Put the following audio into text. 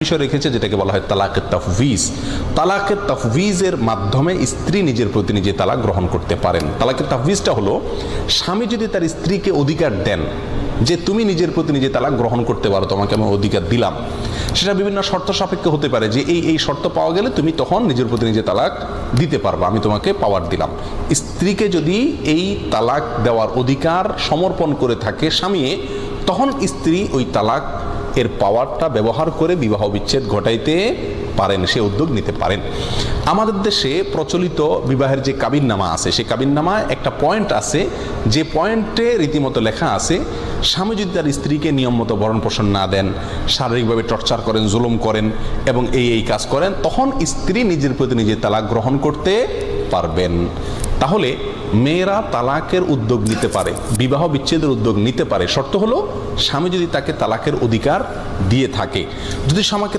বিষয় রেখেছে যেটাকে বলা হয় তালাকের তাফউইজ। তালাকের তাফউইজের মাধ্যমে স্ত্রী নিজের প্রতি নিজে তালাক গ্রহণ করতে পারেন। তালাকের তাফউইজটা হলো স্বামী যদি তার স্ত্রীকে অধিকার দেন যে তুমি নিজের প্রতি নিজে তালাক গ্রহণ করতে পারো, তোমাকে আমি অধিকার দিলাম। সেটা বিভিন্ন শর্ত সাপেক্ষে হতে পারে যে এই শর্ত পাওয়া গেলে তুমি তখন নিজের প্রতি নিজে তালাক দিতে পারবে, আমি তোমাকে পাওয়ার দিলাম। স্ত্রীকে যদি এই তালাক দেওয়ার অধিকার সমর্পণ করে থাকে স্বামী, তখন স্ত্রী ওই তালাক এর পাওয়ারটা ব্যবহার করে বিবাহ বিচ্ছেদ ঘটাইতে পারেন, সে উদ্যোগ নিতে পারেন। আমাদের দেশে প্রচলিত বিবাহের যে কাবিননামা আছে, সেই কাবিননামায় একটা পয়েন্ট আছে, যে পয়েন্টে রীতিমতো লেখা আছে স্বামী যদি তার স্ত্রীকে নিয়ম মতো ভরণ পোষণ না দেন, শারীরিকভাবে টর্চার করেন, জুলুম করেন এবং এই কাজ করেন, তখন স্ত্রী নিজের প্রতি নিজে তালাক গ্রহণ করতে পারবেন। তাহলে মেয়েরা তালাকের উদ্যোগ নিতে পারে, বিবাহ বিচ্ছেদের উদ্যোগ নিতে পারে, শর্ত হলো স্বামী যদি তাকে তালাকের অধিকার দিয়ে থাকে। যদি স্বামীকে